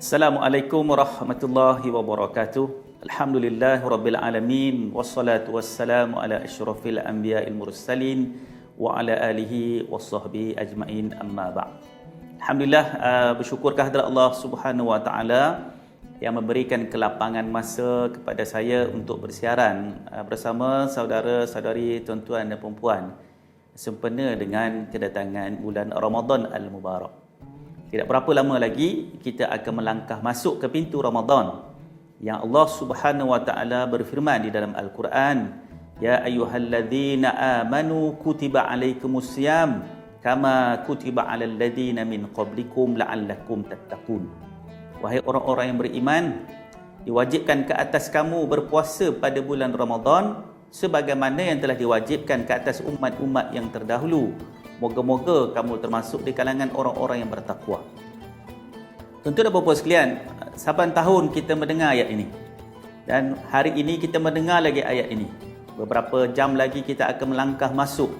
Assalamualaikum warahmatullahi wabarakatuh. Alhamdulillah rabbil alamin wassalatu wassalamu ala asyrafil anbiya'il mursalin wa ala alihi washabbihi ajmain amma ba'd. Alhamdulillah, bersyukur kehadrat Allah Subhanahu wa taala yang memberikan kelapangan masa kepada saya untuk bersiaran bersama saudara-saudari, tuan-tuan dan puan-puan sempena dengan kedatangan bulan Ramadan al-Mubarak. Tidak berapa lama lagi kita akan melangkah masuk ke pintu Ramadan yang Allah Subhanahu wa taala berfirman di dalam Al-Quran, ya ayyuhalladzina amanu kutiba alaikumusiyam kama kutiba alal ladzina min qablikum la'allakum tattaqun. Wahai orang-orang yang beriman, diwajibkan ke atas kamu berpuasa pada bulan Ramadan sebagaimana yang telah diwajibkan ke atas umat-umat yang terdahulu. Moga-moga kamu termasuk di kalangan orang-orang yang bertakwa. Tuan-tuan dan puan-puan sekalian, saban tahun kita mendengar ayat ini. Dan hari ini kita mendengar lagi ayat ini. Beberapa jam lagi kita akan melangkah masuk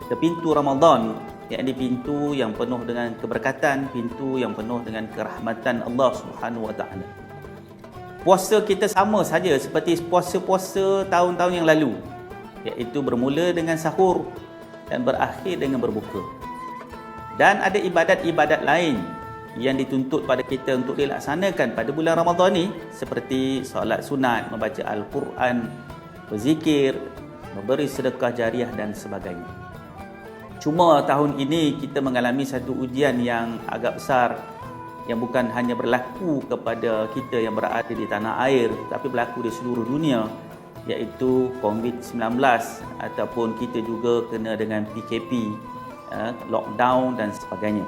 ke pintu Ramadan, yakni pintu yang penuh dengan keberkatan, pintu yang penuh dengan kerahmatan Allah Subhanahu wa taala. Puasa kita sama saja seperti puasa-puasa tahun-tahun yang lalu, iaitu bermula dengan sahur dan berakhir dengan berbuka. Dan ada ibadat-ibadat lain yang dituntut pada kita untuk dilaksanakan pada bulan Ramadan ni, seperti solat sunat, membaca Al-Quran, berzikir, memberi sedekah jariah dan sebagainya. Cuma tahun ini kita mengalami satu ujian yang agak besar, yang bukan hanya berlaku kepada kita yang berada di tanah air, tapi berlaku di seluruh dunia, iaitu COVID-19, ataupun kita juga kena dengan PKP, lockdown dan sebagainya.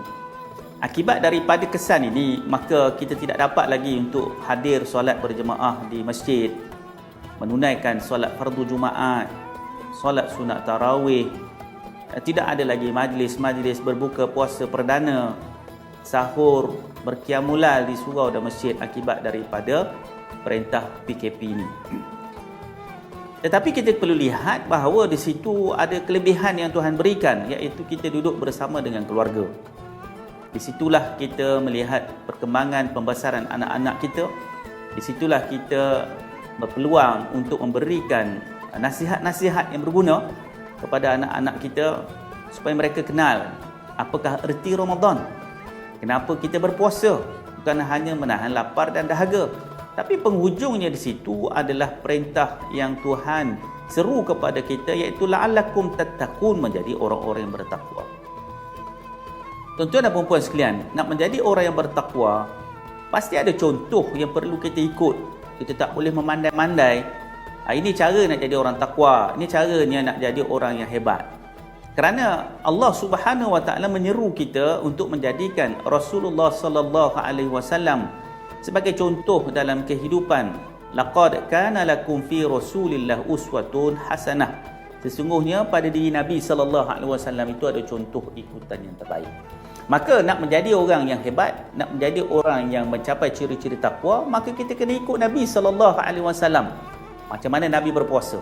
Akibat daripada kesan ini, maka kita tidak dapat lagi untuk hadir solat berjemaah di masjid, menunaikan solat fardu Jumaat, solat sunat tarawih. Tidak ada lagi majlis-majlis berbuka puasa perdana, sahur, berqiyamul di surau dan masjid akibat daripada perintah PKP ini. Tetapi kita perlu lihat bahawa di situ ada kelebihan yang Tuhan berikan, iaitu kita duduk bersama dengan keluarga. Di situlah kita melihat perkembangan pembesaran anak-anak kita. Di situlah kita berpeluang untuk memberikan nasihat-nasihat yang berguna kepada anak-anak kita supaya mereka kenal apakah erti Ramadan. Kenapa kita berpuasa? Bukan hanya menahan lapar dan dahaga, tapi penghujungnya di situ adalah perintah yang Tuhan seru kepada kita, iaitu la'allakum tattaqun, menjadi orang-orang yang bertakwa. Tuan-tuan dan puan-puan sekalian, nak menjadi orang yang bertakwa, pasti ada contoh yang perlu kita ikut. Kita tak boleh memandai-mandai. Ini cara nak jadi orang takwa, ini caranya nak jadi orang yang hebat. Kerana Allah Subhanahu wa taala menyeru kita untuk menjadikan Rasulullah sallallahu alaihi wasallam sebagai contoh dalam kehidupan. Laqad kana lakum fi Rasulillah uswatun hasanah. Sesungguhnya pada diri Nabi sallallahu alaihi wasallam itu ada contoh ikutan yang terbaik. Maka nak menjadi orang yang hebat, nak menjadi orang yang mencapai ciri-ciri takwa, maka kita kena ikut Nabi sallallahu alaihi wasallam. Macam mana Nabi berpuasa?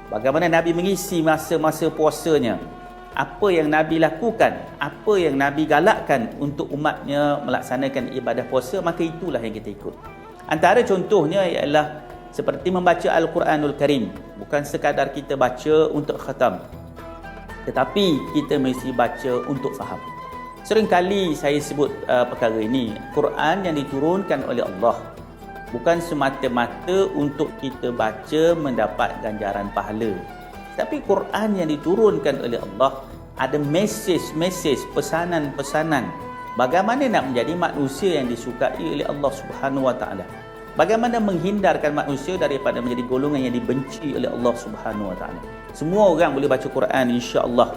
Bagaimana Nabi mengisi masa-masa puasanya? Apa yang Nabi lakukan? Apa yang Nabi galakkan untuk umatnya melaksanakan ibadah puasa? Maka itulah yang kita ikut. Antara contohnya ialah seperti membaca Al-Quranul Karim. Bukan sekadar kita baca untuk khatam, tetapi kita mesti baca untuk faham. Seringkali saya sebut perkara ini, Quran yang diturunkan oleh Allah bukan semata-mata untuk kita baca mendapat ganjaran pahala. Tapi Quran yang diturunkan oleh Allah ada mesej-mesej, pesanan-pesanan bagaimana nak menjadi manusia yang disukai oleh Allah Subhanahu wa taala. Bagaimana menghindarkan manusia daripada menjadi golongan yang dibenci oleh Allah Subhanahu wa taala. Semua orang boleh baca Quran insya-Allah.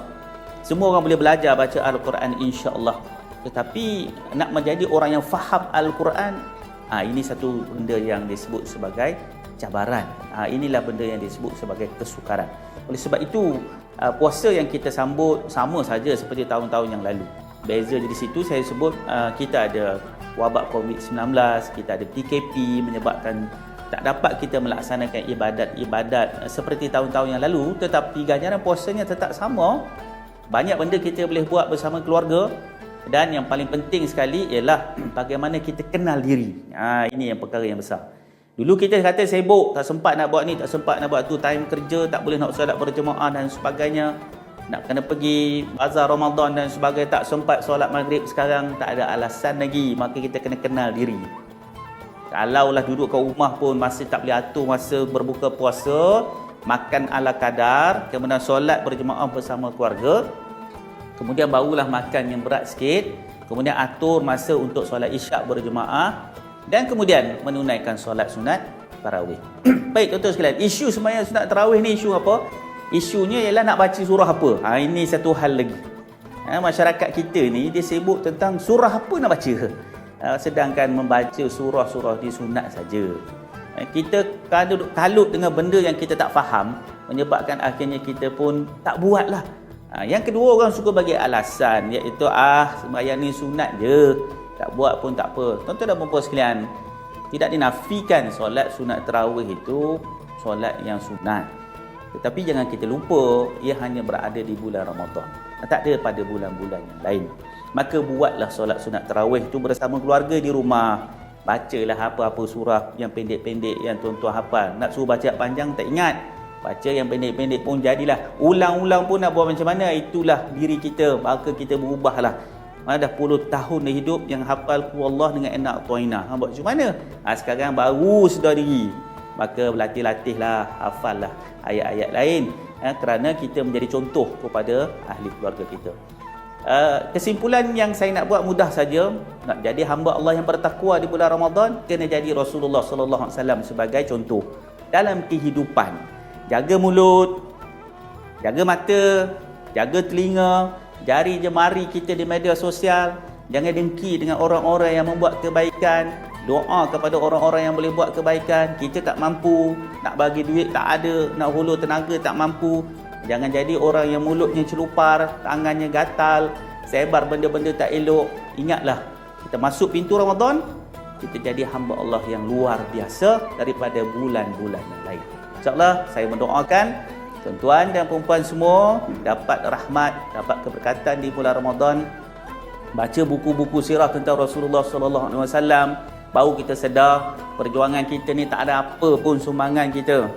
Semua orang boleh belajar baca Al-Quran insya-Allah. Tetapi nak menjadi orang yang faham Al-Quran, ini satu benda yang disebut sebagai cabaran. Inilah benda yang disebut sebagai kesukaran. Oleh sebab itu, puasa yang kita sambut sama saja seperti tahun-tahun yang lalu. Beza di situ saya sebut kita ada wabak COVID-19, kita ada PKP menyebabkan tak dapat kita melaksanakan ibadat-ibadat seperti tahun-tahun yang lalu, tetapi ganjaran puasanya tetap sama. Banyak benda kita boleh buat bersama keluarga, Dan yang paling penting sekali ialah bagaimana kita kenal diri. Ini yang perkara yang besar. Dulu kita kata sibuk, tak sempat nak buat ni, tak sempat nak buat tu, time kerja, tak boleh nak solat berjemaah dan sebagainya. Nak kena pergi bazar Ramadan dan sebagainya, tak sempat solat maghrib. Sekarang tak ada alasan lagi, maka kita kena kenal diri. Kalaulah duduk kat rumah pun masih tak boleh atur masa berbuka puasa, makan ala kadar, kemudian solat berjemaah bersama keluarga, kemudian barulah makan yang berat sikit, kemudian atur masa untuk solat isyak berjemaah, dan kemudian menunaikan solat sunat tarawih. Baik tuan-tuan sekalian, isu sembahyang sunat tarawih ni isu apa? Isunya ialah nak baca surah apa. Ini satu hal lagi. Masyarakat kita ni dia sibuk tentang surah apa nak baca. Sedangkan membaca surah-surah di sunat saja. Kita kalut dengan benda yang kita tak faham, menyebabkan akhirnya kita pun tak buat lah. Yang kedua, orang suka bagi alasan, iaitu sembahyang ni sunat je, tak buat pun tak apa. Tuan-tuan dan puan-puan sekalian, tidak dinafikan solat sunat tarawih itu solat yang sunat. Tetapi jangan kita lupa, ia hanya berada di bulan Ramadan, tak ada pada bulan-bulan yang lain. Maka buatlah solat sunat tarawih itu bersama keluarga di rumah. Bacalah apa-apa surah yang pendek-pendek yang tuan-tuan hafal. Nak suruh baca panjang tak ingat, baca yang pendek-pendek pun jadilah. Ulang-ulang pun nak buat macam mana, itulah diri kita. Maka kita berubahlah. Mana dah puluh tahun dah hidup yang hafal qul Allah dengan enak toina. Buat macam mana? Sekarang baru sedar diri. Maka berlatih-latihlah, hafallah ayat-ayat lain, kerana kita menjadi contoh kepada ahli keluarga kita. Kesimpulan yang saya nak buat mudah saja. Nak jadi hamba Allah yang bertakwa di bulan Ramadan, kena jadi Rasulullah sallallahu alaihi wasallam sebagai contoh dalam kehidupan. Jaga mulut, jaga mata, jaga telinga, jari jemari kita di media sosial. Jangan dengki dengan orang-orang yang membuat kebaikan. Doa kepada orang-orang yang boleh buat kebaikan. Kita tak mampu, nak bagi duit tak ada, nak hulur tenaga tak mampu. Jangan jadi orang yang mulutnya celupar, tangannya gatal, sebar benda-benda tak elok. Ingatlah, kita masuk pintu Ramadan, kita jadi hamba Allah yang luar biasa daripada bulan-bulan yang lain. InsyaAllah, saya mendoakan tuan-tuan dan perempuan semua dapat rahmat, dapat keberkatan di bulan Ramadan. Baca buku-buku sirah tentang Rasulullah sallallahu alaihi wasallam, baru kita sedar perjuangan kita ni tak ada apa pun sumbangan kita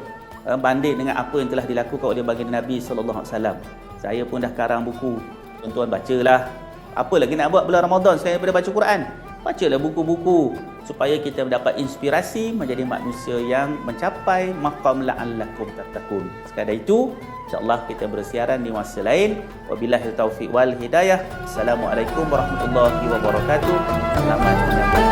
banding dengan apa yang telah dilakukan oleh baginda Nabi sallallahu alaihi wasallam. Saya pun dah karang buku. Tuan-tuan bacalah. Apa lagi nak buat bulan Ramadan selain daripada baca Quran? Bacalah buku-buku supaya kita mendapat inspirasi menjadi manusia yang mencapai maqam la'allakum tattaqun. Sekadar itu, insya-Allah kita bersiaran di masa lain. Wabillahi taufiq wal hidayah. Assalamualaikum warahmatullahi wabarakatuh. Selamat menjalankan